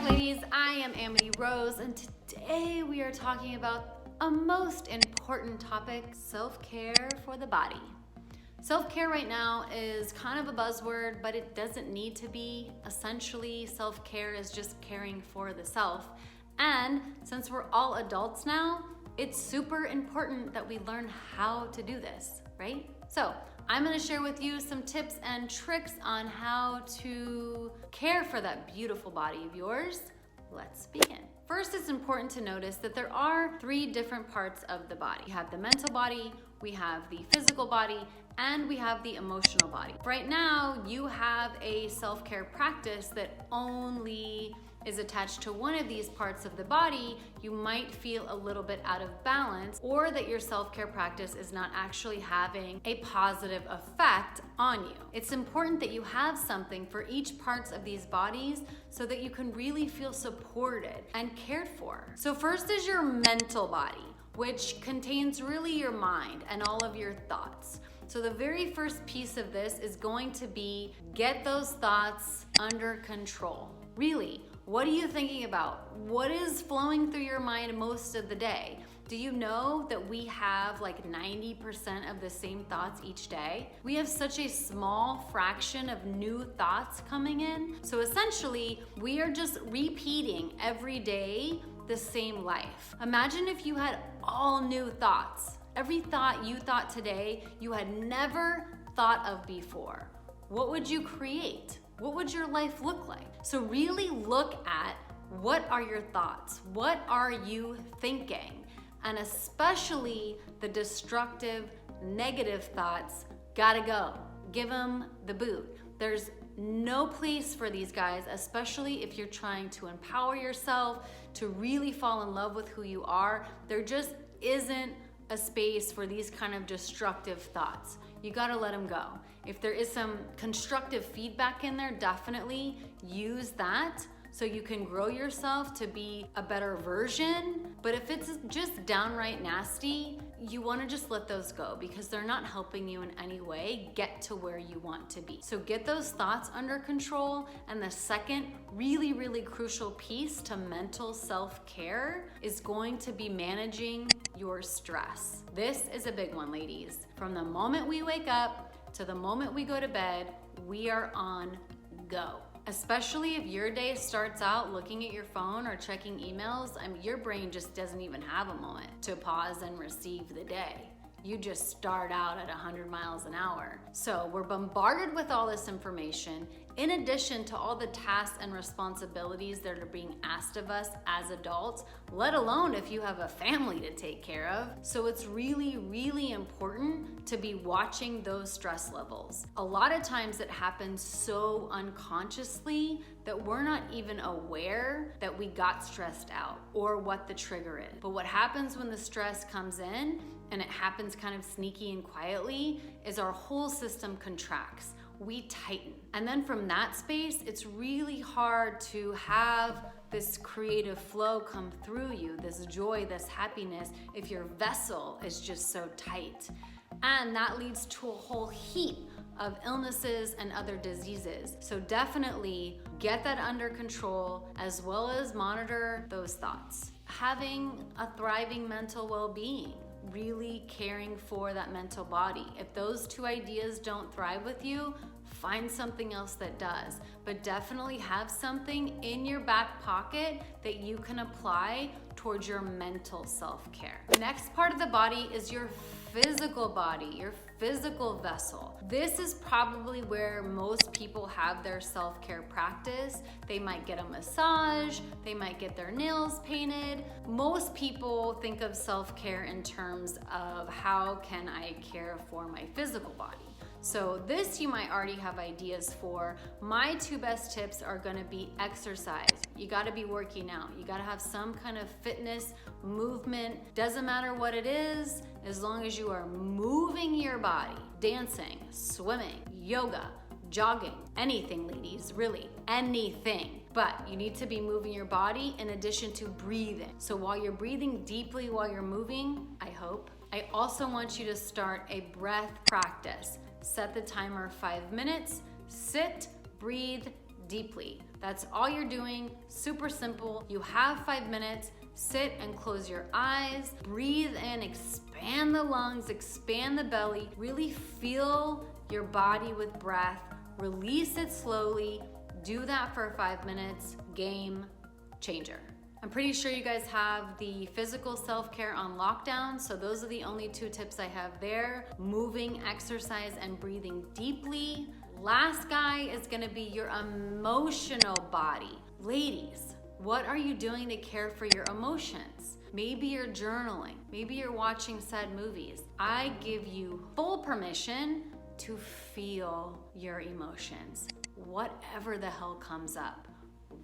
back, ladies. I am Amity Rose, and today we are talking about a most important topic: self-care for the body. Self-care right now is kind of a buzzword, but it doesn't need to be. Essentially, self-care is just caring for the self. And since we're all adults now, it's super important that we learn how to do this, right? So I'm gonna share with you some tips and tricks on how to care for that beautiful body of yours. Let's begin. First, it's important to notice that there are three different parts of the body. We have the mental body, we have the physical body, and we have the emotional body. Right now, you have a self-care practice that only is attached to one of these parts of the body. You might feel a little bit out of balance, or that your self-care practice is not actually having a positive effect on you. It's important that you have something for each parts of these bodies so that you can really feel supported and cared for. So first is your mental body, which contains really your mind and all of your thoughts. So the very first piece of this is going to be get those thoughts under control. Really, what are you thinking about? What is flowing through your mind most of the day? Do you know that we have like 90% of the same thoughts each day? We have such a small fraction of new thoughts coming in. So essentially, we are just repeating every day the same life. Imagine if you had all new thoughts. Every thought you thought today, you had never thought of before. What would you create? What would your life look like? So really look at what are your thoughts? What are you thinking? And especially the destructive, negative thoughts, gotta go. Give them the boot. There's no place for these guys, especially if you're trying to empower yourself, to really fall in love with who you are. There just isn't a space for these kind of destructive thoughts. You gotta let them go. If there is some constructive feedback in there, definitely use that so you can grow yourself to be a better version. But if it's just downright nasty, you wanna just let those go because they're not helping you in any way get to where you want to be. So get those thoughts under control. And the second really, really crucial piece to mental self-care is going to be managing your stress. This is a big one, ladies. From the moment we wake up to the moment we go to bed, we are on go. Especially if your day starts out looking at your phone or checking emails, your brain just doesn't even have a moment to pause and receive the day. You just start out at 100 miles an hour. So we're bombarded with all this information, in addition to all the tasks and responsibilities that are being asked of us as adults, let alone if you have a family to take care of. So it's really, really important to be watching those stress levels. A lot of times it happens so unconsciously that we're not even aware that we got stressed out or what the trigger is. But what happens when the stress comes in, and it happens kind of sneaky and quietly, is our whole system contracts. We tighten. And then from that space, it's really hard to have this creative flow come through you, this joy, this happiness, if your vessel is just so tight. And that leads to a whole heap of illnesses and other diseases. So definitely get that under control, as well as monitor those thoughts. Having a thriving mental well-being, really caring for that mental body. If those two ideas don't thrive with you, find something else that does. But definitely have something in your back pocket that you can apply towards your mental self-care. The next part of the body is your physical body, your physical vessel. This is probably where most people have their self-care practice. They might get a massage, they might get their nails painted. Most people think of self-care in terms of how can I care for my physical body. So this you might already have ideas for. My two best tips are gonna be exercise. You gotta be working out. You gotta have some kind of fitness, movement. Doesn't matter what it is, as long as you are moving your body. Dancing, swimming, yoga, jogging, anything, ladies, really, anything. But you need to be moving your body in addition to breathing. So while you're breathing deeply while you're moving, I hope, I also want you to start a breath practice. Set the timer 5 minutes, sit, breathe deeply. That's all you're doing, super simple. You have 5 minutes, sit and close your eyes, breathe in, expand the lungs, expand the belly, really feel your body with breath, release it slowly, do that for 5 minutes, game changer. I'm pretty sure you guys have the physical self-care on lockdown, so those are the only 2 tips I have there: moving, exercise, and breathing deeply. Last guy is gonna be your emotional body. Ladies, what are you doing to care for your emotions? Maybe you're journaling, maybe you're watching sad movies. I give you full permission to feel your emotions, whatever the hell comes up.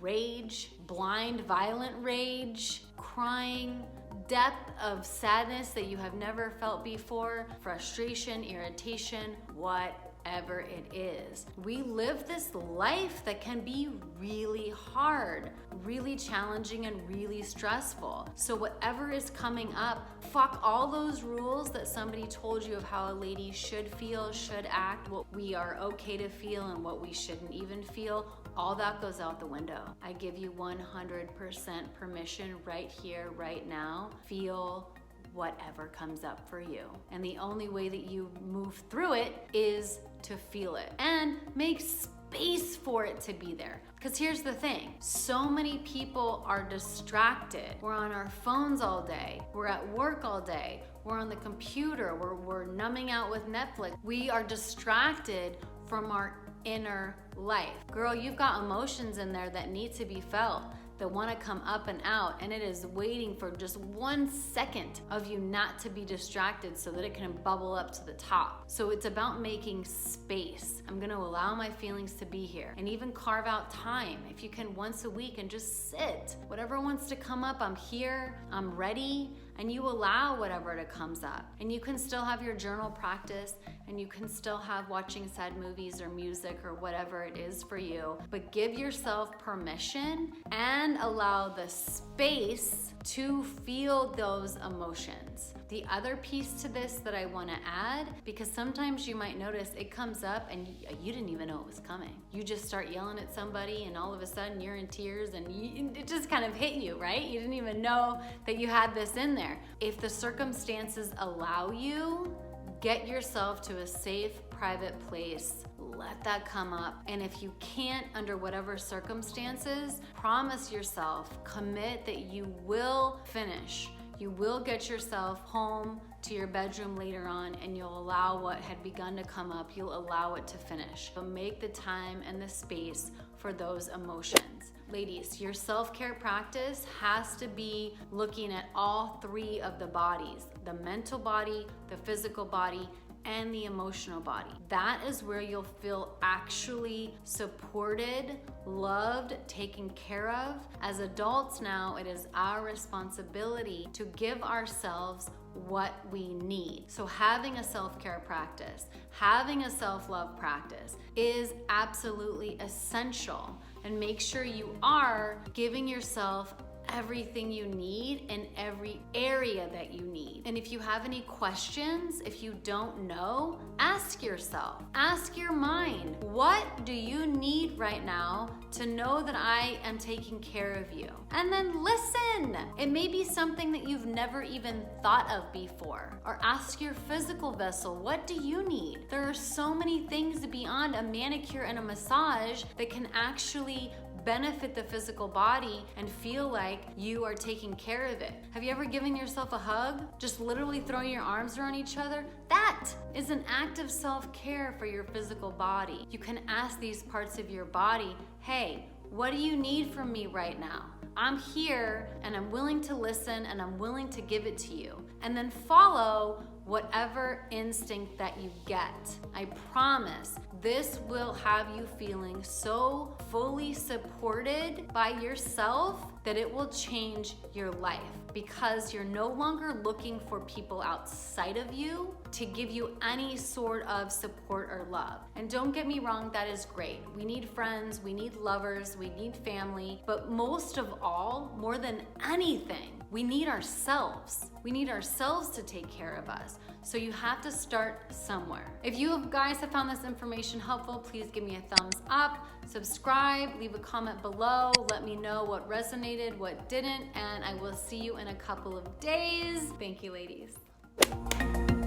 Rage, blind, violent rage, crying, depth of sadness that you have never felt before, frustration, irritation, whatever it is. We live this life that can be really hard, really challenging, and really stressful. So whatever is coming up, fuck all those rules that somebody told you of how a lady should feel, should act, what we are okay to feel and what we shouldn't even feel. All that goes out the window. I give you 100% permission right here, right now. Feel whatever comes up for you. And the only way that you move through it is to feel it and make space for it to be there. Because here's the thing, so many people are distracted. We're on our phones all day. We're at work all day. We're on the computer. We're numbing out with Netflix. We are distracted from our inner life. Girl, you've got emotions in there that need to be felt, that want to come up and out, and it is waiting for just 1 second of you not to be distracted so that it can bubble up to the top. So it's about making space. I'm going to allow my feelings to be here, and even carve out time, if you can, once a week, and just sit. Whatever wants to come up, I'm here, I'm ready, and you allow whatever that comes up. And you can still have your journal practice, and you can still have watching sad movies or music or whatever it is for you, but give yourself permission and allow the space to feel those emotions. The other piece to this that I want to add, because sometimes you might notice it comes up and you didn't even know it was coming. You just start yelling at somebody and all of a sudden you're in tears and it just kind of hit you, right? You didn't even know that you had this in there. If the circumstances allow you, get yourself to a safe, private place. Let that come up. And if you can't, under whatever circumstances, promise yourself, commit that you will finish. You will get yourself home to your bedroom later on, and you'll allow what had begun to come up, you'll allow it to finish. But make the time and the space for those emotions. Ladies, your self-care practice has to be looking at all 3 of the bodies: the mental body, the physical body, and the emotional body. That is where you'll feel actually supported, loved, taken care of. As adults now, it is our responsibility to give ourselves what we need. So having a self-care practice, having a self-love practice is absolutely essential. And make sure you are giving yourself everything you need in every area that you need. And if you have any questions, if you don't know, ask yourself, ask your mind, what do you need right now to know that I am taking care of you? And then listen. It may be something that you've never even thought of before. Or ask your physical vessel, what do you need? There are so many things beyond a manicure and a massage that can actually benefit the physical body and feel like you are taking care of it. Have you ever given yourself a hug? Just literally throwing your arms around each other? That is an act of self-care for your physical body. You can ask these parts of your body, hey, what do you need from me right now? I'm here and I'm willing to listen and I'm willing to give it to you. And then follow whatever instinct that you get. I promise this will have you feeling so fully supported by yourself that it will change your life, because you're no longer looking for people outside of you to give you any sort of support or love. And don't get me wrong, that is great. We need friends, we need lovers, we need family, but most of all, more than anything, We need ourselves. We need ourselves to take care of us. So you have to start somewhere. If you guys have found this information helpful, please give me a thumbs up, subscribe, leave a comment below, let me know what resonated, what didn't, and I will see you in a couple of days. Thank you, ladies. And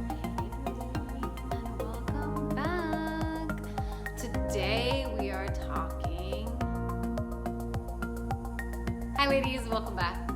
welcome back. Today we are talking. Hi, ladies, welcome back.